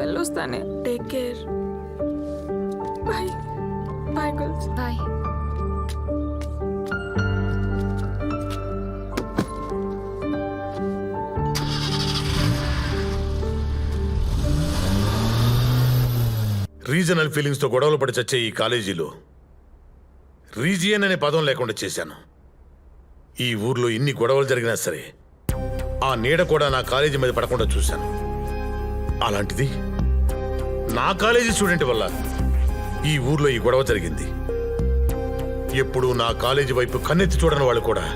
వెళ్ళొస్తానే. Take care. Bye bye girls. Bye. Regional ఫీలింగ్స్తో గొడవలు పడి చచ్చే ఈ కాలేజీలో రీజియన్ అనే పదం లేకుండా చేశాను. ఈ ఊర్లో ఇన్ని గొడవలు జరిగినా సరే ఆ నీడ కూడా నా కాలేజీ మీద పడకుండా చూశాను. అలాంటిది నా కాలేజీ స్టూడెంట్ వల్ల ఈ ఊర్లో ఈ గొడవ జరిగింది. ఎప్పుడు నా కాలేజీ వైపు కన్నెత్తి చూడని వాళ్ళు కూడా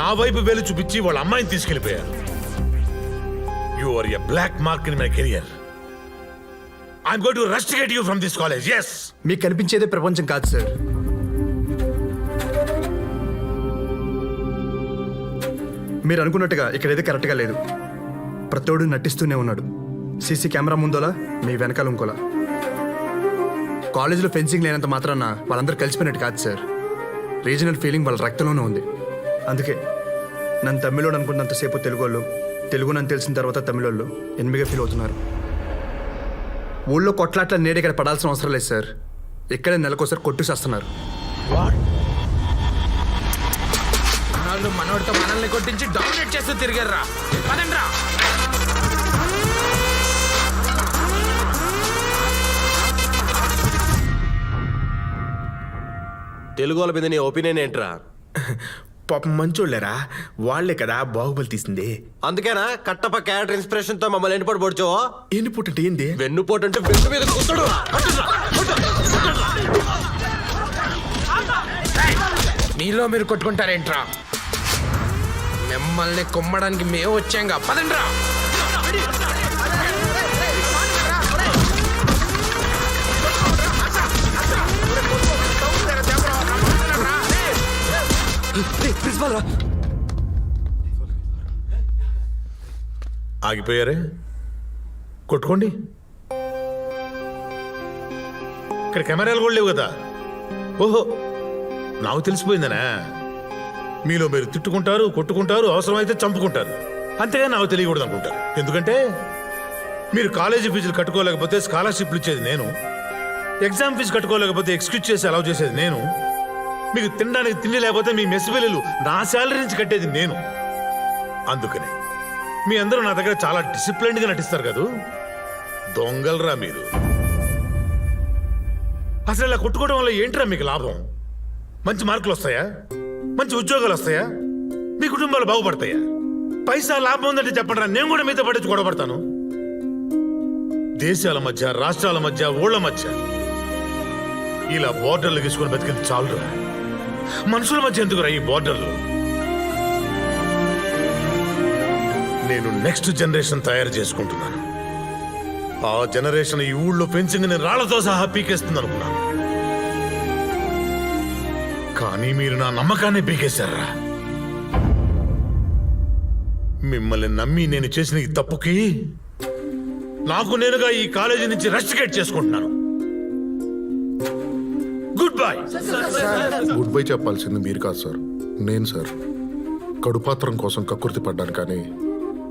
నా వైపు వేలు చూపించి వాళ్ళ అమ్మాయిని తీసుకెళ్లిపోయారు. You are a black mark in my career. I'm going to rusticate you from this college, yes! మీకు కనిపించేదే ప్రపంచం కాదు సార్. మీరు అనుకున్నట్టుగా ఇక్కడైతే కరెక్ట్గా లేదు. ప్రతోడు నటిస్తూనే ఉన్నాడు. సీసీ కెమెరా ముందోలా, మీ వెనకాల ఇంకోలా. కాలేజీలో ఫెన్సింగ్ లేనంత మాత్రాన వాళ్ళందరూ కలిసిపోయినట్టు కాదు సార్. రీజనల్ ఫీలింగ్ వాళ్ళ రక్తంలోనే ఉంది. అందుకే నన్ను తమిళోడు అనుకున్నంతసేపు తెలుగోళ్ళు, తెలుగు నన్ను తెలిసిన తర్వాత తమిళోళ్ళు ఎనిమిదిగా ఫీల్ అవుతున్నారు. ఊళ్ళో కొట్లాట్ల నేడు ఇక్కడ పడాల్సిన అవసరం లేదు సార్. ఇక్కడే నెలకోసారి కొట్టు చేస్తున్నారు. మనోడితో మనల్ని కొట్టించి డామినేట్ చేస్తూ తిరిగారా. పదండ్రా. తెలుగు వాళ్ళ మీద నీ ఒపీనియన్ ఏంట్రా? పాపం మంచోళ్ళరా, వాళ్లే కదా బాహుబలి తీసింది. అందుకేనా కట్టప్ప క్యారెక్టర్ ఇన్స్పిరేషన్ తో మమ్మల్ని ఎండిపోటు పొడిచావో? ఎన్నిపోటు అంటే ఏంది? వెన్నుపోటు అంటే వెన్ను మీద కూర్చోడు. మీలో మీరు కొట్టుకుంటారేంట్రా? మిమ్మల్ని కొమ్మడానికి మేము వచ్చాంగా. పదండ్రా. ఆగిపోయారే, కొట్టుకోండి. ఇక్కడ కెమెరాలు కూడా లేవు కదా. ఓహో, నాకు తెలిసిపోయిందనా? మీలో మీరు తిట్టుకుంటారు, కొట్టుకుంటారు, అవసరమైతే చంపుకుంటారు. అంతేగా నాకు తెలియకూడదు అనుకుంటారు. ఎందుకంటే మీరు కాలేజీ ఫీజులు కట్టుకోలేకపోతే స్కాలర్షిప్లు ఇచ్చేది నేను, ఎగ్జామ్ ఫీజు కట్టుకోలేకపోతే ఎక్స్క్యూజ్ చేసి అలౌ చేసేది నేను, మీకు తినడానికి తిండి లేకపోతే మీ మెస్ బిల్లులు నా శాలరీ నుంచి కట్టేది నేను. అందుకని మీ అందరూ నా దగ్గర చాలా డిసిప్లైన్డ్గా నటిస్తారు కదూ. దొంగలరా మీరు. అసలు ఇలా కొట్టుకోవడం వల్ల ఏంట్రా మీకు లాభం? మంచి మార్కులు వస్తాయా? మంచి ఉద్యోగాలు వస్తాయా? మీ కుటుంబాలు బాగుపడతాయా? పైసా లాభం ఉందంటే చెప్పండి రా, నేను కూడా మీతో పడించి గొడవపడతాను. దేశాల మధ్య, రాష్ట్రాల మధ్య, ఊళ్ళ మధ్య ఇలా బోర్డర్లు తీసుకుని బతికింది చాలురా. మనుషుల మధ్య ఎందుకురా ఈ బోర్డర్లు? నేను నెక్స్ట్ జనరేషన్ తయారు చేసుకుంటున్నాను. ఆ జనరేషన్ ఈ ఊళ్ళో ఫెన్సింగ్ నేను రాళ్లతో సహా పీకేస్తుంది అనుకున్నాను. కానీ మీరు నా నమ్మకాన్ని పీకేశారా. మిమ్మల్ని నమ్మి నేను చేసిన ఈ తప్పుకి నాకు నేనుగా ఈ కాలేజీ నుంచి రస్టికేట్ చేసుకుంటున్నాను. Good bye. గుడ్ బై చెప్పాల్సింది మీరు కాదు సార్, నేను సార్. కడుపాత్రం కోసం కక్కుర్తి పడ్డాను కానీ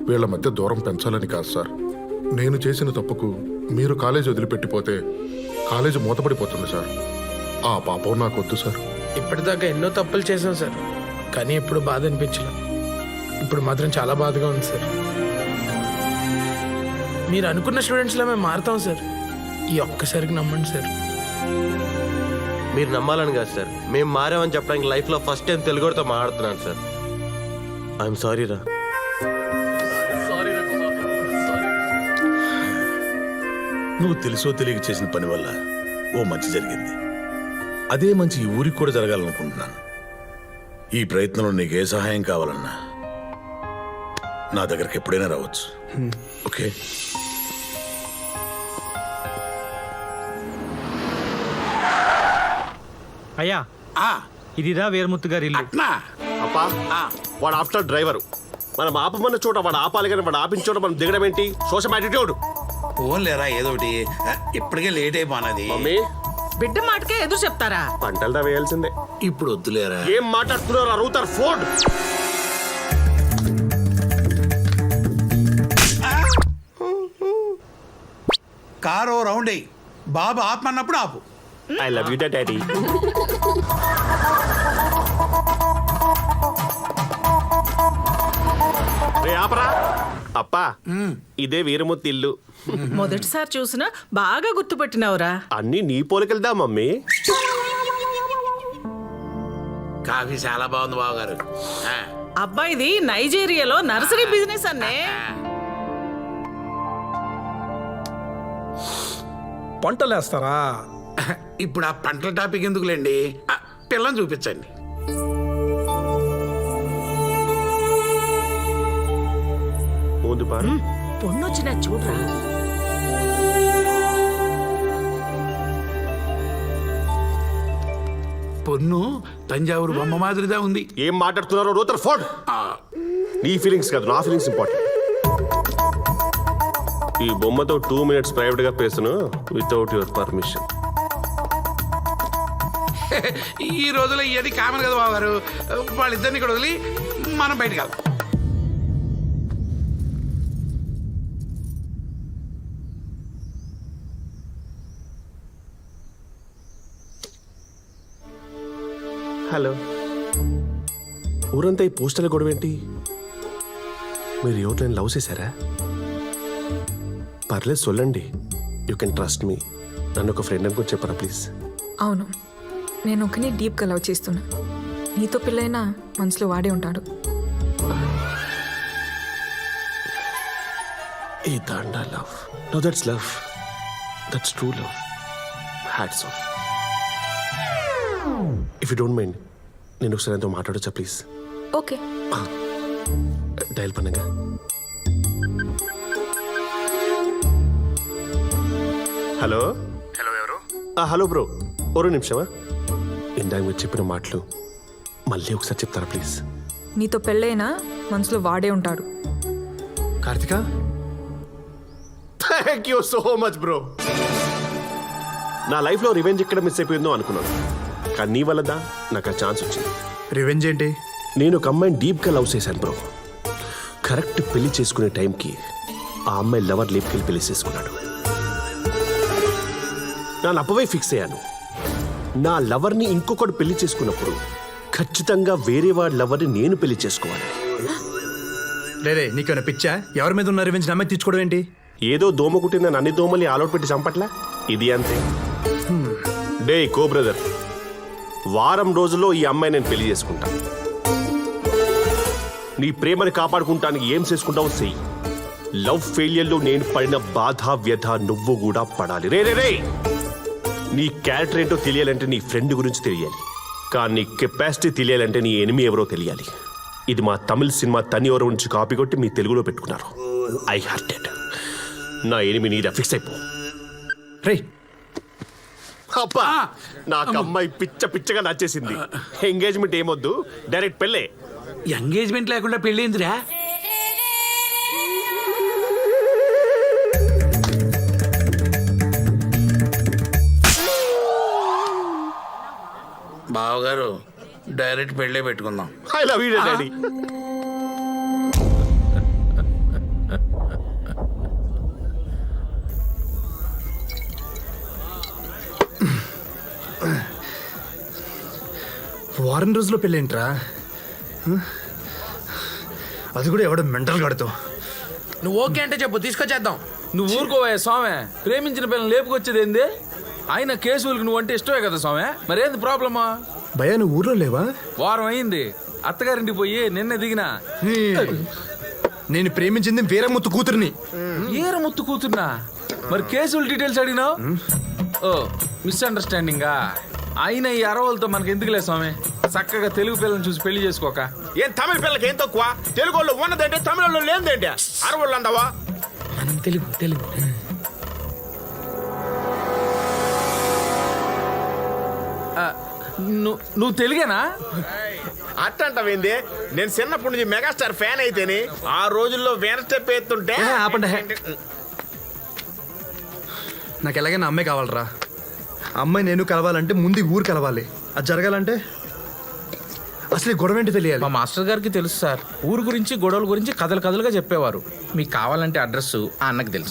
వీళ్ళ మధ్య దూరం పెంచాలని కాదు సార్. నేను చేసిన తప్పుకు మీరు కాలేజీ వదిలిపెట్టిపోతే కాలేజీ మూతపడిపోతుంది సార్. ఆ పాపం నాకు వద్దు సార్. ఇప్పటిదాకా ఎన్నో తప్పులు చేశాం సార్, కానీ ఎప్పుడు బాధ అనిపించలేదు. ఇప్పుడు మాత్రం చాలా బాధగా ఉంది సార్. మీరు అనుకున్న స్టూడెంట్స్లా మేము మారుతాం సార్. ఈ ఒక్కసారికి నమ్మండి సార్. మీరు నమ్మాలని కాదు సార్, మేము మారామని చెప్పడానికి లైఫ్లో ఫస్ట్ టైం తెలుగుతో మాట్లాడుతున్నాను సార్. ఐఎమ్ సారీ రా. నువ్వు తెలుసో తెలియక చేసిన పని వల్ల ఓ మంచి జరిగింది. అదే మంచి ఈ ఊరికి కూడా జరగాలనుకుంటున్నాను. ఈ ప్రయత్నంలో నీకు ఏ సహాయం కావాలన్నా నా దగ్గరికి ఎప్పుడైనా రావచ్చు. ఓకే? అయ్యా, ఇదిరా వేర్ముత్తు గారి ఇల్లు. అప్పా, వాడు ఆఫ్టర్ డ్రైవరు. మనం ఆపమన్న చోట వాడు ఆపాలి, కానీ వాడు ఆపిన చోట మనం దిగడం ఏంటి? Social attitude. ఫోన్ లేరా ఏదో ఒకటి, ఇప్పటికే లేట్ అయిపోయినది. మమ్మీ, బిడ్డ మాటకే ఎదురు చెప్తారా? పంటలు వేయాల్సిందే. ఇప్పుడు వద్దులేరా. ఏం మాట్లాడుతున్నారు? అడుగుతారు ఫోన్. కారు ఓ రౌండ్ అయ్యి బాబు ఆపమన్నప్పుడు ఆపు. I love you daddy. రే ఆపరా. అప్పా ఇదే వీరమూర్తి ఇల్లు. మొదటిసారి చూసినా బాగా గుర్తుపట్టినావురా. అన్నీ నీ పోలికెళ్దా మమ్మీ. కాఫీ చాలా బాగుంది బావగారు. అబ్బాయిది నైజీరియాలో నర్సరీ బిజినెస్ అన్నే. పంటలేస్తారా? ఇప్పుడు ఆ పంటల టాపిక్ ఎందుకులేండి, పిల్లని చూపించండి. ముందు పారు. పొన్నొచ్చిన చూడరా. పొన్ను తంజావూరు బొమ్మ మాదిరిగా ఉంది. ఏం మాట్లాడుతున్నారో రూతర్ ఫోర్డ్. నీ ఫీలింగ్స్ కాదు, నా ఫీలింగ్స్ ఇంపార్టెంట్. ఈ బొమ్మతో 2 minutes ప్రైవేట్ గా పేసును వితౌట్ యువర్ పర్మిషన్. ఈ రోజుల్లో ఇవన్నీ కామన్ కదా బావగారు. వాళ్ళిద్దరిని ఇక్కడ వదిలి మనం బయటకు వెళ్దాం. హలో. ఊరంతా ఈ పోస్టర్ల గొడవ ఏంటి? మీరు ఎవరిని లవ్ చేశారా? పర్లేదు సొల్లండి. You can trust me. నన్ను ఒక ఫ్రెండ్ అనుకుని చెప్పరా ప్లీజ్. అవును, నేను ఒకని డీప్గా లవ్ చేస్తున్నా. నీతో పెళ్ళైనా మనసులో వాడే ఉంటాడు. ఏ దాండా love. No that's love. That's true love. Hats off. If you don't mind నేను ఒకసారి ఎంతో మాట్లాడొచ్చా ప్లీజ్? ఓకే. డయల్ பண்ணுங்க. హలో. హలో, ఎవరు? హలో బ్రో, ఒక నిమిషమా. ఇందాక మీరు చెప్పిన మాటలు మళ్ళీ ఒకసారి చెప్తారా ప్లీజ్? నీతో పెళ్ళైనా మనసులో వాడే ఉంటాడు. Karthika, thank you so much bro. నా లైఫ్లో రివెంజ్ ఎక్కడ మిస్ అయిపోయిందో అనుకున్నాను, కానీ నీ వల్లదా నాకు ఆ ఛాన్స్ వచ్చింది. రివెంజ్ ఏంటి? నేను ఒక అమ్మాయిని డీప్గా లవ్ చేశాను బ్రో. కరెక్ట్ పెళ్లి చేసుకునే టైంకి ఆ అమ్మాయి లవర్ లేపుకెళ్ళి పెళ్లి చేసుకున్నాడు. నా అప్పవే ఫిక్స్ అయ్యాను, నా లవర్ని ఇంకొకడు పెళ్లి చేసుకున్నప్పుడు ఖచ్చితంగా వేరే వాడి లవర్ని నేను పెళ్లి చేసుకోవాలి. లేదే, నీకేమైనా పిచ్చా? ఎవరి మీద ఉన్న రివెంజ్ నమ్మే తీర్చుకోవడం ఏంటి? ఏదో దోమ కుట్టిందని అన్ని దోమల్ని ఆలోట్ పెట్టి చంపట్లా, ఇది అంతే. డే కో బ్రదర్, వారం రోజుల్లో ఈ అమ్మాయి నేను పెళ్లి చేసుకుంటా. నీ ప్రేమని కాపాడుకుంటానికి ఏం చేసుకుంటావో చెయ్యి. లవ్ ఫెయిలియర్లో నేను పడిన బాధ వ్యధ నువ్వు కూడా పడాలి. రే రే రే, నీ క్యారెక్టర్ ఏంటో తెలియాలంటే నీ ఫ్రెండ్ గురించి తెలియాలి, కానీ నీ కెపాసిటీ తెలియాలంటే నీ ఎనిమి ఎవరో తెలియాలి. ఇది మా తమిళ సినిమా తని ఎవరో నుంచి కాపీ కొట్టి మీ తెలుగులో పెట్టుకున్నారు. I hearted. నా ఎనిమి నీదా, ఫిక్స్ అయిపో. రే, అబ్బా, నాకు అమ్మాయి పిచ్చ పిచ్చగా నచ్చేసింది. ఎంగేజ్మెంట్ ఏమొద్దు, డైరెక్ట్ పెళ్ళే. ఎంగేజ్మెంట్ లేకుండా పెళ్ళిందిరా. బావగారు, డైరెక్ట్ పెళ్ళే పెట్టుకుందాం. I love you daddy. వారం రోజుల్లో పెళ్ళేంట్రా? అది కూడా ఎవడో మెంటల్ గాడుతో. నువ్వు ఓకే అంటే చెప్పు, తీసుకొచ్చేద్దాం. నువ్వు ఊరుకోవే స్వామి. ప్రేమించిన పిల్లలు లేపుకొచ్చేది ఏంది? ఆయన కేసులకు నువ్వు అంటే ఇష్టమే కదా స్వామి, మరేంది ప్రాబ్లమా? భయ్యా, నువ్వు ఊర్లో లేవా? వారం అయింది, అత్తగారింటికి పోయి నిన్నే దిగినా. నేను ప్రేమించింది వీరముత్తు కూతురిని. ముత్తు కూతున్నా? మరి కేసుల డీటెయిల్స్ అడిగినావు? ఓ, మిస్అండర్స్టాండింగా? అయినా ఈ అరవలతో మనకి ఎందుకులే స్వామి, చక్కగా తెలుగు పిల్లని చూసి పెళ్లి చేసుకోక. ఏం తమిళ పిల్లకి ఏం తక్కువ? తెలుగు వాళ్ళు ఉన్నదంటే తమిళ వాళ్ళు లేదంటే అరవళ్ళు అంటావా? మనం తెలుగు తెలుగు నువ్వు తెలుగేనా? అట్టంటావేంది? నేను చిన్నప్పటి నుంచి మెగాస్టార్ ఫ్యాన్ అయితేని ఆ రోజుల్లో వేన స్టెప్ ఎత్తుంటే. ఆపండి. నాకు ఎలాగైనా అమ్మాయి కావాలరా. అమ్మాయి నేను కలవాలంటే ముందు ఊరు కలవాలి. అది జరగాలంటే అసలు గొడవ ఏంటి తెలియాలి. మా మాస్టర్ గారికి తెలుసు సార్, ఊరు గురించి గొడవల గురించి కథలు కథలుగా చెప్పేవారు. మీకు కావాలంటే అడ్రస్ ఆ అన్నకి తెలుసు.